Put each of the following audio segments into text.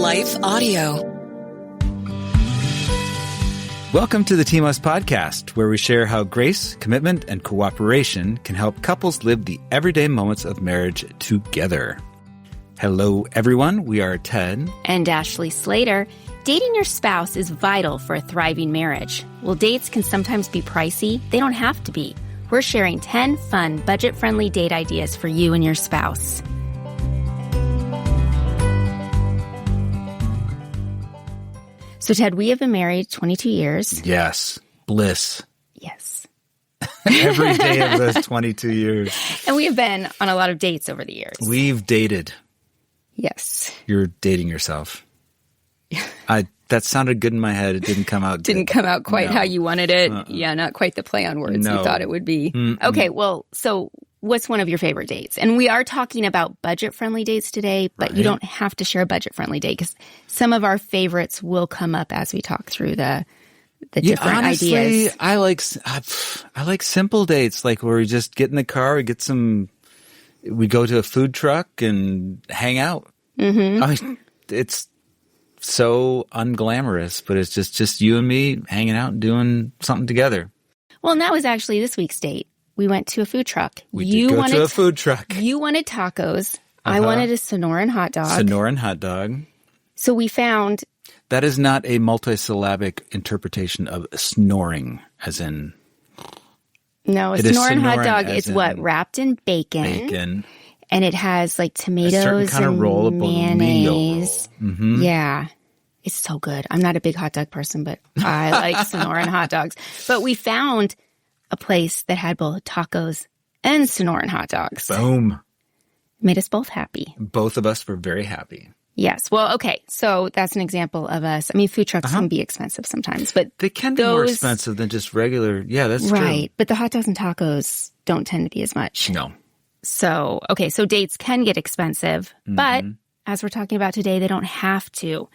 Life Audio. Welcome to the Team Us podcast, where we share how grace, commitment, and cooperation can help couples live the everyday moments of marriage together. Hello, everyone. We are Ted and Ashley Slater. Dating your spouse is vital for a thriving marriage. While dates can sometimes be pricey, they don't have to be. We're sharing 10 fun, budget-friendly date ideas for you and your spouse. So, Ted, we have been married 22 years. Yes. Bliss. Yes. Every day of those 22 years. And we have been on a lot of dates over the years. We've dated. Yes. You're dating yourself. That sounded good in my head. It didn't come out good. Didn't come out quite how you wanted it. Yeah, not quite the play on words you thought it would be. Okay, well, so what's one of your favorite dates? And we are talking about budget-friendly dates today, but you don't have to share a budget-friendly date because some of our favorites will come up as we talk through the different honestly, ideas. I like simple dates, like where we just get in the car, we go to a food truck and hang out. Mm-hmm. I mean, it's so unglamorous, but it's just you and me hanging out and doing something together. Well, and that was actually this week's date. We went to a food truck. We did go to a food truck. You wanted tacos. I wanted a Sonoran hot dog. Sonoran hot dog. So we found... That is not a multisyllabic interpretation of snoring, as in... No, a Sonoran hot dog is what? Wrapped in bacon. And it has like tomatoes kind and of roll, mayonnaise. Mm-hmm. Yeah. It's so good. I'm not a big hot dog person, but I like Sonoran hot dogs. But we found a place that had both tacos and Sonoran hot dogs. Boom. Made us both happy. Both of us were very happy. Yes. Well, okay. So that's an example of us. I mean, food trucks can be expensive sometimes, but they can be more expensive than just regular. Yeah, that's true. Right. But the hot dogs and tacos don't tend to be as much. No. So, okay. So dates can get expensive, but as we're talking about today, they don't have to.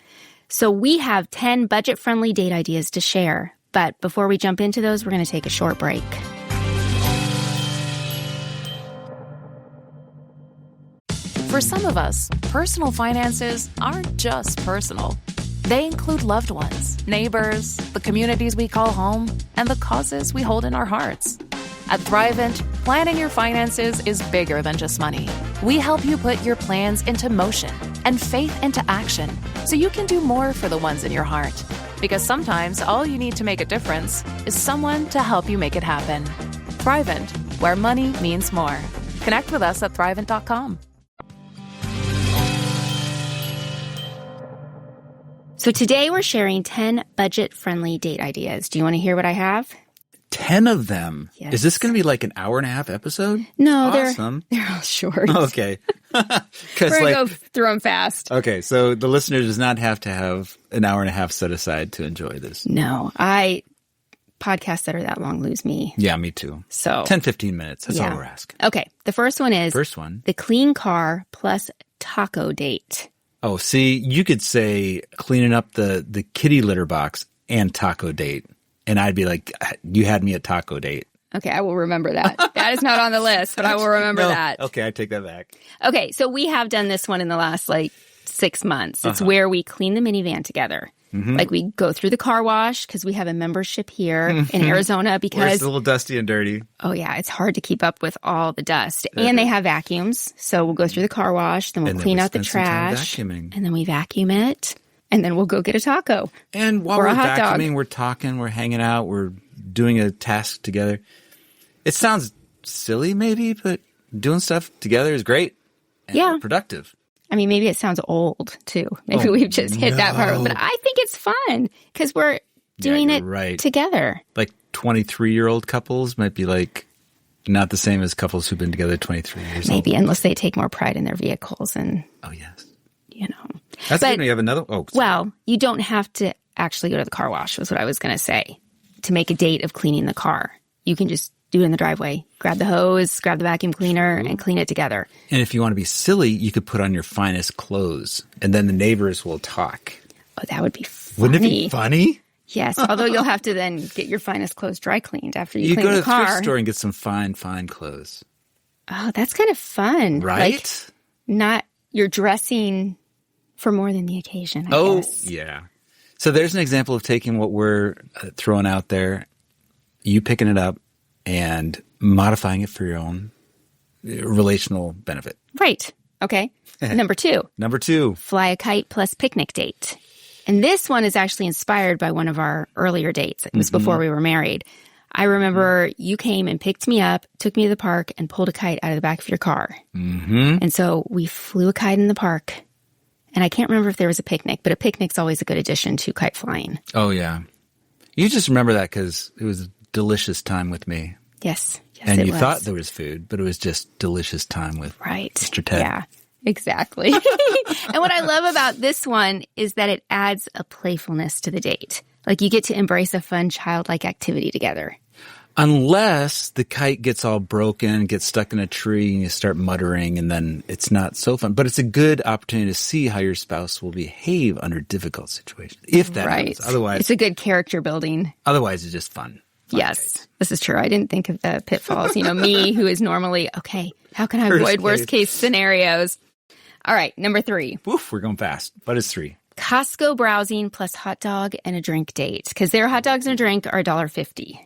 So we have 10 budget-friendly date ideas to share. But before we jump into those, we're going to take a short break. For some of us, personal finances aren't just personal. They include loved ones, neighbors, the communities we call home, and the causes we hold in our hearts. At Thrivent, planning your finances is bigger than just money. We help you put your plans into motion and faith into action so you can do more for the ones in your heart. Because sometimes all you need to make a difference is someone to help you make it happen. Thrivent, where money means more. Connect with us at Thrivent.com. So today we're sharing 10 budget-friendly date ideas. Do you want to hear what I have? 10 of them? Yes. Is this going to be like an hour-and-a-half episode? No, awesome. They're all short. Okay. We're going to go through them fast. Okay, so the listener does not have to have an hour-and-a-half set aside to enjoy this. No, podcasts that are that long lose me. Yeah, me too. So 10, 15 minutes. That's all we're asking. Okay, the first one is the clean car plus taco date. Oh, see, you could say cleaning up the kitty litter box and taco date. And I'd be like, you had me at taco date. Okay, I will remember that. That is not on the list, but I will remember that. Okay, I take that back. Okay, so we have done this one in the last 6 months. It's where we clean the minivan together. Mm-hmm. Like we go through the car wash because we have a membership here in Arizona because it's a little dusty and dirty. Oh yeah, it's hard to keep up with all the dust. And they have vacuums. So we'll go through the car wash, then we'll clean out the trash. And then we vacuum it. And then we'll go get a taco. And while we're vacuuming, we're talking, we're hanging out, we're doing a task together. It sounds silly maybe, but doing stuff together is great and productive. I mean, maybe it sounds old, too. Maybe we've just hit that part. But I think it's fun because we're doing it together. Like 23-year-old couples might be like not the same as couples who've been together 23 years old. Maybe, unless they take more pride in their vehicles. And oh, yes. You know. That's good. You have another. Oh, sorry. Well, you don't have to actually go to the car wash, was what I was going to say, to make a date of cleaning the car. You can just do it in the driveway. Grab the hose, grab the vacuum cleaner, and clean it together. And if you want to be silly, you could put on your finest clothes, and then the neighbors will talk. Oh, that would be funny. Wouldn't it be funny? Yes, although you'll have to then get your finest clothes dry cleaned after you clean go to the car. Thrift store and get some fine clothes. Oh, that's kind of fun. Right? Like, not you're dressing For more than the occasion, I guess. Yeah. So there's an example of taking what we're throwing out there, you picking it up, and modifying it for your own relational benefit. Right. Okay. Number 2. Number 2. Fly a kite plus picnic date. And this one is actually inspired by one of our earlier dates. It was before we were married. I remember you came and picked me up, took me to the park, and pulled a kite out of the back of your car. Mm-hmm. And so we flew a kite in the park. And I can't remember if there was a picnic, but a picnic's always a good addition to kite flying. Oh, yeah. You just remember that because it was a delicious time with me. Yes. And you thought there was food, but it was just delicious time with Mr. Ted. Yeah, exactly. And what I love about this one is that it adds a playfulness to the date. Like you get to embrace a fun childlike activity together. Unless the kite gets all broken, gets stuck in a tree, and you start muttering, and then it's not so fun. But it's a good opportunity to see how your spouse will behave under difficult situations, if that happens. Otherwise, it's a good character building. Otherwise, it's just fun. Yes, kite. This is true. I didn't think of the pitfalls. Me who is normally, okay, how can I avoid worst case scenarios? All right, number 3. Woof, we're going fast. What is 3? Costco browsing plus hot dog and a drink date. Because their hot dogs and a drink are $1.50.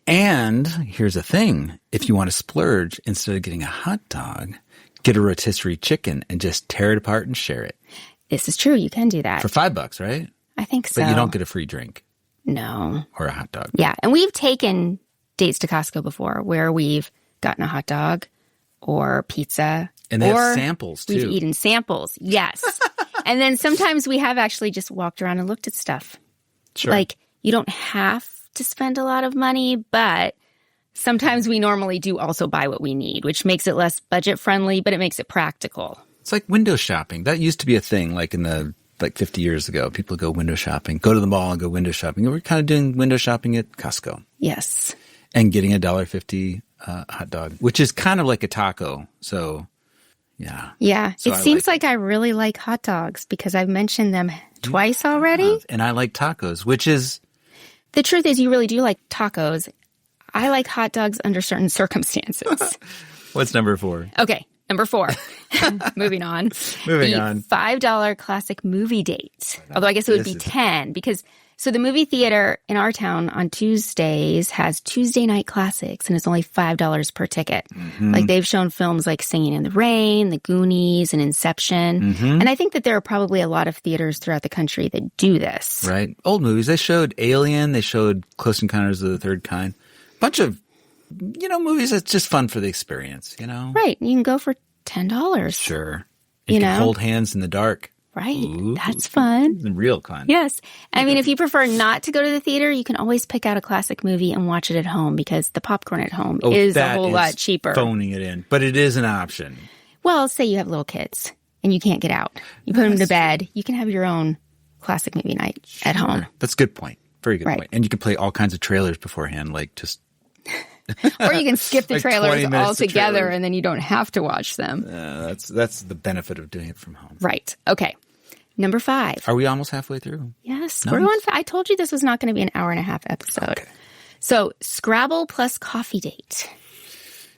And here's a thing. If you want to splurge, instead of getting a hot dog, get a rotisserie chicken and just tear it apart and share it. This is true. You can do that. For $5, right? I think so. But you don't get a free drink. No. Or a hot dog. Yeah. And we've taken dates to Costco before where we've gotten a hot dog or pizza. And they have samples, too. We've eaten samples. Yes. And then sometimes we have actually just walked around and looked at stuff. Sure. Like, you don't have to spend a lot of money, but sometimes we normally do also buy what we need, which makes it less budget friendly, but it makes it practical. It's like window shopping. That used to be a thing, like 50 years ago. People go window shopping, go to the mall and go window shopping. And we're kind of doing window shopping at Costco. Yes. And getting a $1.50 hot dog, which is kind of like a taco. So, yeah. Yeah. So it seems like I really like hot dogs because I've mentioned them twice already. And I like tacos, which is... The truth is you really do like tacos. I like hot dogs under certain circumstances. What's number 4? Okay, number 4. Moving on. Moving on. $5 classic movie date. Although I guess it would be 10 because... So the movie theater in our town on Tuesdays has Tuesday night classics, and it's only $5 per ticket. Mm-hmm. Like they've shown films like Singing in the Rain, The Goonies, and Inception. Mm-hmm. And I think that there are probably a lot of theaters throughout the country that do this. Right. Old movies. They showed Alien. They showed Close Encounters of the Third Kind. Bunch of, movies that's just fun for the experience, Right. You can go for $10. Sure. You can hold hands in the dark. Right. Ooh, that's fun. Real fun. Yes. I mean, if you prefer not to go to the theater, you can always pick out a classic movie and watch it at home because the popcorn at home is a whole lot cheaper. Phoning it in. But it is an option. Well, say you have little kids and you can't get out. You put them to bed. You can have your own classic movie night at home. That's a good point. Very good point. And you can play all kinds of trailers beforehand, like just... Or you can skip the trailers altogether and then you don't have to watch them. That's the benefit of doing it from home. Right. Okay. Number 5. Are we almost halfway through? Yes. Nice. We're going. I told you this was not going to be an hour-and-a-half episode. Okay. So, Scrabble plus coffee date.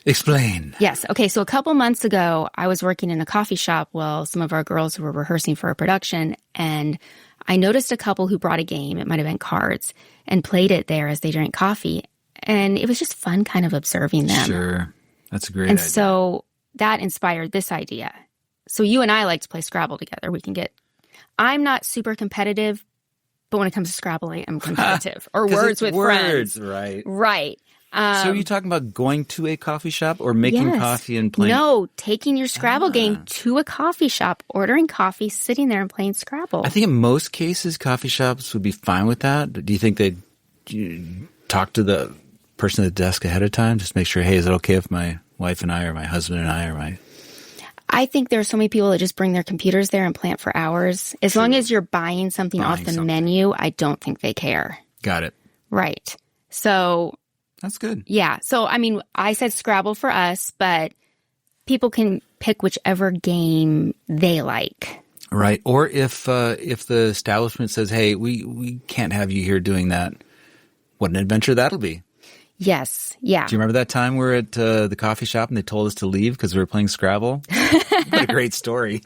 Explain. Yes. Okay. So, a couple months ago, I was working in a coffee shop while some of our girls were rehearsing for a production, and I noticed a couple who brought a game, it might have been cards, and played it there as they drank coffee. And it was just fun kind of observing them. Sure. That's a great idea. And so, that inspired this idea. So, you and I like to play Scrabble together. I'm not super competitive, but when it comes to Scrabble, I am competitive. Or words with friends. Right. Right. So are you talking about going to a coffee shop or making coffee and playing? No, taking your Scrabble game to a coffee shop, ordering coffee, sitting there and playing Scrabble. I think in most cases, coffee shops would be fine with that. Do you think they'd talk to the person at the desk ahead of time? Just make sure, hey, is it okay if my wife and I or my husband and I or my... I think there are so many people that just bring their computers there and plant for hours. As long as you're buying something off the menu, I don't think they care. Got it. Right. So... That's good. Yeah. So, I mean, I said Scrabble for us, but people can pick whichever game they like. Right. Or if the establishment says, hey, we can't have you here doing that, what an adventure that'll be. Yes. Yeah. Do you remember that time we were at the coffee shop and they told us to leave because we were playing Scrabble? What a great story.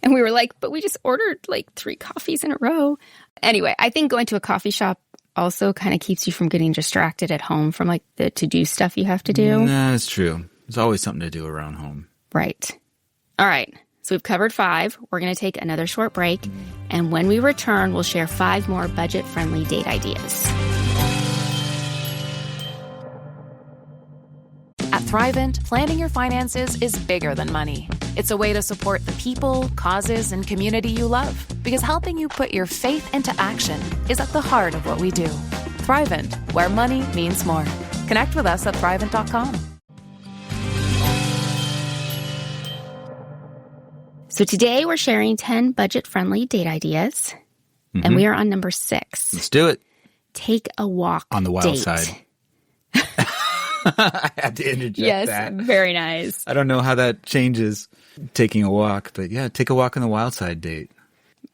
And we were like, but we just ordered like 3 coffees in a row. Anyway, I think going to a coffee shop also kind of keeps you from getting distracted at home from like the to-do stuff you have to do. No, that's true. There's always something to do around home. Right. All right. So we've covered 5. We're going to take another short break. And when we return, we'll share 5 more budget-friendly date ideas. At Thrivent, planning your finances is bigger than money. It's a way to support the people, causes, and community you love. Because helping you put your faith into action is at the heart of what we do. Thrivent, where money means more. Connect with us at Thrivent.com. So today we're sharing 10 budget-friendly date ideas. And we are on number 6. Let's do it. Take a walk on the wild date. side. I had to interject that. Yes, very nice. I don't know how that changes taking a walk, but yeah, take a walk on the wild side date.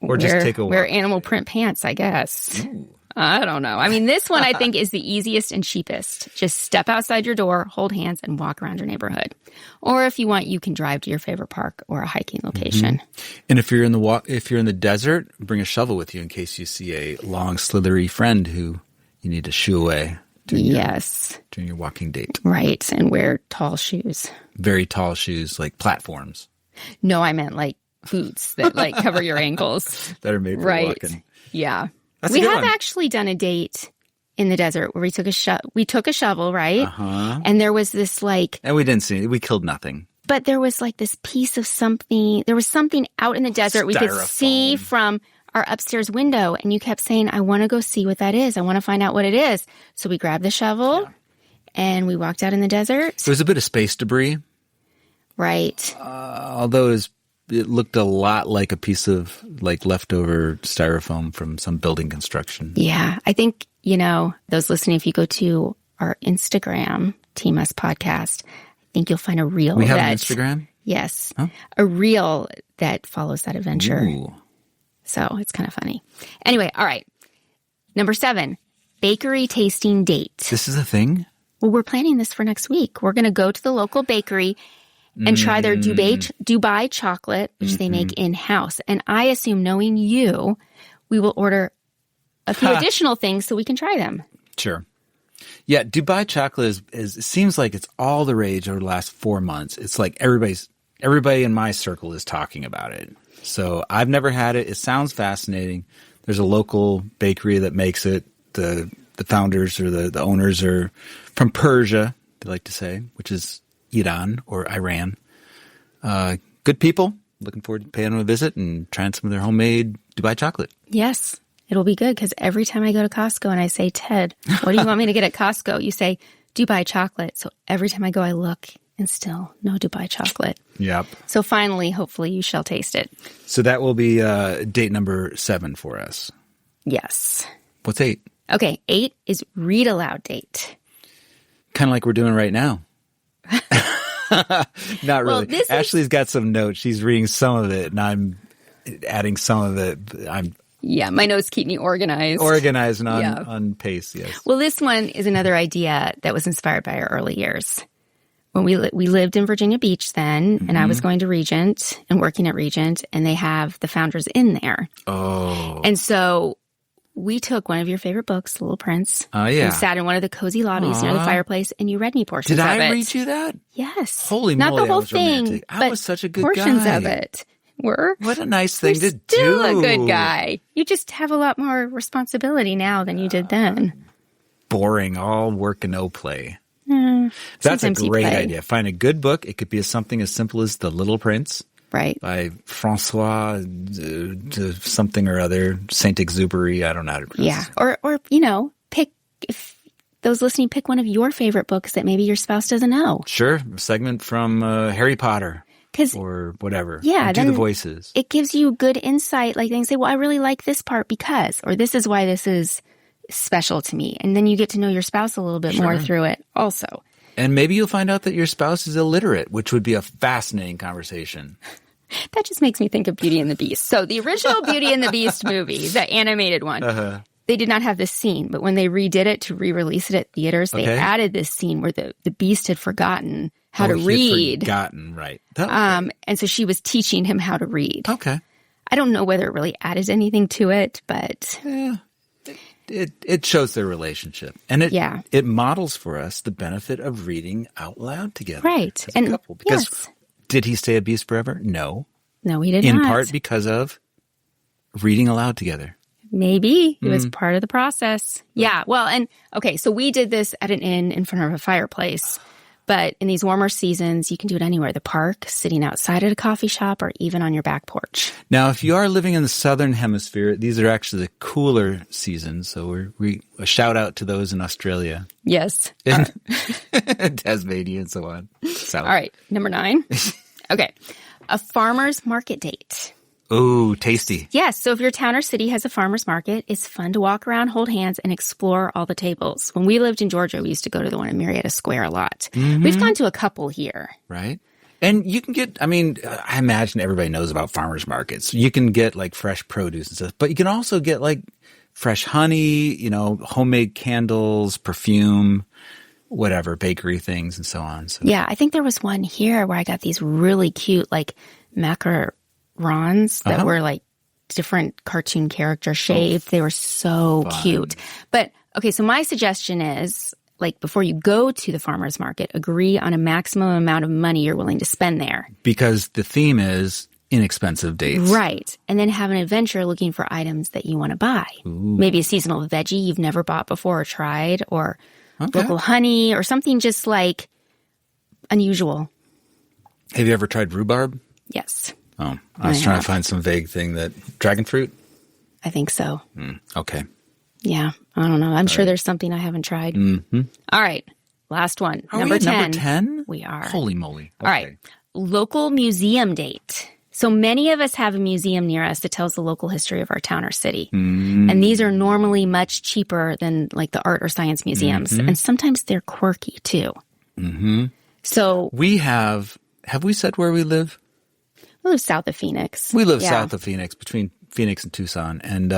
Or just take a walk. Wear animal print pants, I guess. Ooh. I don't know. I mean, this one I think is the easiest and cheapest. Just step outside your door, hold hands, and walk around your neighborhood. Or if you want, you can drive to your favorite park or a hiking location. And if you're in the desert, bring a shovel with you in case you see a long, slithery friend who you need to shoo away. During your walking date. Right, and wear tall shoes. Very tall shoes, like platforms. No, I meant like boots that like cover your ankles. That are made for walking. Yeah. That's we have actually done a date in the desert where we took a shovel, right? Uh-huh. And there was this like... And we didn't see it. We killed nothing. But there was like this piece of something. There was something out in the desert we could see from our upstairs window. And you kept saying, I want to go see what that is. I want to find out what it is. So we grabbed the shovel and we walked out in the desert. There was a bit of space debris. Right. Although it looked a lot like a piece of like leftover styrofoam from some building construction. Yeah. I think, those listening, if you go to our Instagram, Team Us Podcast, I think you'll find a reel. We have an Instagram? Yes. Huh? A reel that follows that adventure. Ooh. So it's kind of funny. Anyway, all right. Number 7, bakery tasting date. This is a thing? Well, we're planning this for next week. We're going to go to the local bakery and try their Dubai chocolate, which they make in-house. And I assume, knowing you, we will order a few additional things so we can try them. Sure. Yeah, Dubai chocolate is it seems like it's all the rage over the last 4 months. It's like everybody in my circle is talking about it. So I've never had it. It sounds fascinating. There's a local bakery that makes it. The founders or the owners are from Persia, they like to say, which is Iran or Iran. Good people. Looking forward to paying them a visit and trying some of their homemade Dubai chocolate. Yes, it'll be good because every time I go to Costco and I say, Ted, what do you want me to get at Costco? You say Dubai chocolate. So every time I go, I look and still no Dubai chocolate. Yep. So finally, hopefully you shall taste it. So that will be date number 7 for us. Yes. What's 8? Okay, 8 is read aloud date. Kind of like we're doing right now. Not really. Well, Ashley's got some notes. She's reading some of it, and I'm adding some of it. Yeah, my notes keep me organized. Organized and on pace, yes. Well, this one is another idea that was inspired by our early years. When we lived in Virginia Beach then, and I was going to Regent and working at Regent, and they have the Founders Inn there. Oh. And so we took one of your favorite books, The Little Prince. Oh, yeah. And sat in one of the cozy lobbies near the fireplace, and you read me portions of it. Did I read you that? Yes. Holy Not moly, the whole I was thing, romantic. I but was such a good portions guy. of it were. What a nice thing to do. Still a good guy. You just have a lot more responsibility now than you did then. Boring, all work and no play. That's a great idea. Find a good book. It could be something as simple as The Little Prince. Right. By Francois something or other, Saint-Exupéry. I don't know how to pronounce it. Yeah. Or pick, if those listening, pick one of your favorite books that maybe your spouse doesn't know. Sure. A segment from Harry Potter. Or whatever. Yeah. Do the voices. It gives you good insight. Like they can say, well, I really like this part because, or this is why this is special to me. And then you get to know your spouse a little bit more through it also. And maybe you'll find out that your spouse is illiterate, which would be a fascinating conversation. That just makes me think of Beauty and the Beast. So the original Beauty and the Beast movie, the animated one, they did not have this scene. But when they redid it to re-release it at theaters, they added this scene where the Beast had forgotten how to read. Forgotten, right. And so she was teaching him how to read. Okay. I don't know whether it really added anything to it, but... Yeah. It shows their relationship. And it models for us the benefit of reading out loud together. Right. As a couple. Because did he stay a beast forever? No. No, he did not. In not. part because of reading aloud together. Maybe. It was part of the process. Yeah. Well, and okay, so we did this at an inn in front of a fireplace. But in these warmer seasons, you can do it anywhere. The park, sitting outside at a coffee shop, or even on your back porch. Now, if you are living in the southern hemisphere, these are actually the cooler seasons. So we a shout out to those in Australia. Yes. Tasmania and so on. South. All right. Number 9. Okay. A farmer's market date. Ooh, tasty. Yes. So if your town or city has a farmer's market, it's fun to walk around, hold hands, and explore all the tables. When we lived in Georgia, we used to go to the one in Marietta Square a lot. Mm-hmm. We've gone to a couple here. Right. And you can get, I imagine everybody knows about farmers markets. You can get like fresh produce and stuff, but you can also get like fresh honey, homemade candles, perfume, whatever, bakery things and so on. So. Yeah. I think there was one here where I got these really cute, like macarons that were like different cartoon character shaped. They were so cute. But okay, so my suggestion is, like, before you go to the farmer's market, agree on a maximum amount of money you're willing to spend there. Because the theme is inexpensive dates. Right. And then have an adventure looking for items that you want to buy. Ooh. Maybe a seasonal veggie you've never bought before or tried, or local honey, or something just like unusual. Have you ever tried rhubarb? Yes. Oh, I was trying to find some vague thing that... Dragon fruit? I think so. Okay. Yeah. I don't know. I'm sure there's something I haven't tried. Mm-hmm. All right. Last one. Number 10. Number 10? We are. Holy moly. Okay. All right. Local museum date. So many of us have a museum near us that tells the local history of our town or city. Mm. And these are normally much cheaper than like the art or science museums. Mm-hmm. And sometimes they're quirky too. Mm-hmm. So we have we said where we live? We live south of Phoenix. We live south of Phoenix, between Phoenix and Tucson. And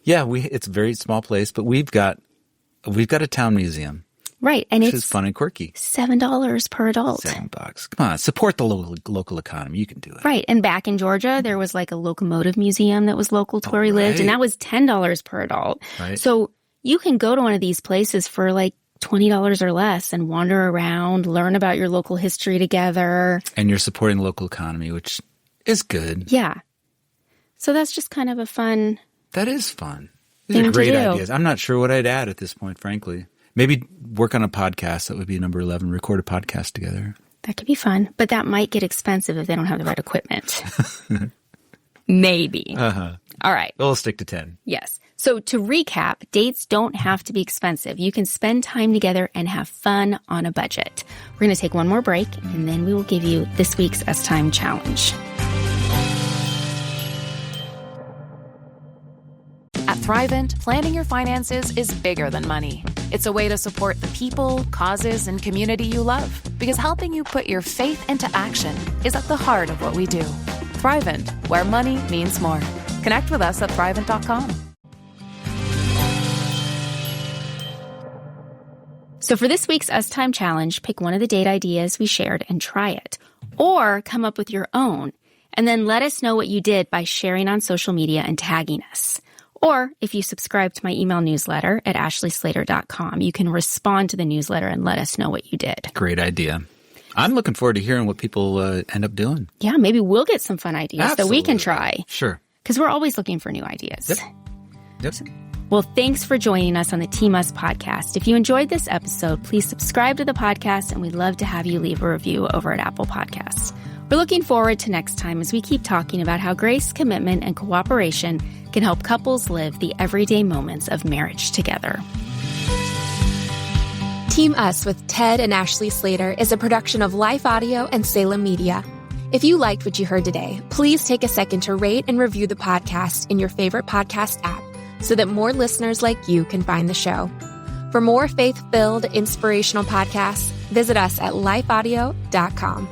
it's a very small place, but we've got a town museum. Right. And which is fun and quirky. $7 per adult. $7. Come on, support the local economy. You can do it. Right. And back in Georgia, there was like a locomotive museum that was local to where we lived, and that was $10 per adult. Right. So you can go to one of these places for like $20 or less and wander around, learn about your local history together. And you're supporting the local economy, which is good. Yeah. So that's just kind of a fun... That is fun. These are great ideas. I'm not sure what I'd add at this point, frankly. Maybe work on a podcast. That would be number 11. Record a podcast together. That could be fun. But that might get expensive if they don't have the right equipment. Maybe. Uh-huh. All right. We'll stick to 10. Yes. So to recap, dates don't have to be expensive. You can spend time together and have fun on a budget. We're going to take one more break, and then we will give you this week's S-Time Challenge. At Thrivent, planning your finances is bigger than money. It's a way to support the people, causes, and community you love. Because helping you put your faith into action is at the heart of what we do. Thrivent, where money means more. Connect with us at Thrivent.com. So for this week's S-Time Challenge, pick one of the date ideas we shared and try it. Or come up with your own. And then let us know what you did by sharing on social media and tagging us. Or if you subscribe to my email newsletter at ashleyslater.com, you can respond to the newsletter and let us know what you did. Great idea. I'm looking forward to hearing what people end up doing. Yeah, maybe we'll get some fun ideas that we can try. Sure. Because we're always looking for new ideas. Yep. Well, thanks for joining us on the Team Us podcast. If you enjoyed this episode, please subscribe to the podcast, and we'd love to have you leave a review over at Apple Podcasts. We're looking forward to next time as we keep talking about how grace, commitment, and cooperation can help couples live the everyday moments of marriage together. Team Us with Ted and Ashley Slater is a production of Life Audio and Salem Media. If you liked what you heard today, please take a second to rate and review the podcast in your favorite podcast app so that more listeners like you can find the show. For more faith-filled, inspirational podcasts, visit us at lifeaudio.com.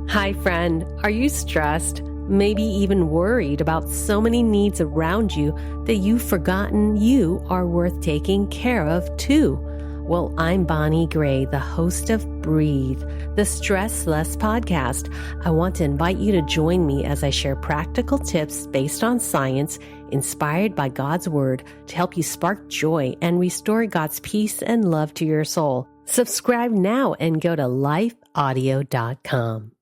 Hi, friend. Are you stressed? Maybe even worried about so many needs around you that you've forgotten you are worth taking care of too. Well, I'm Bonnie Gray, the host of Breathe, the Stress Less podcast. I want to invite you to join me as I share practical tips based on science, inspired by God's Word, to help you spark joy and restore God's peace and love to your soul. Subscribe now and go to lifeaudio.com.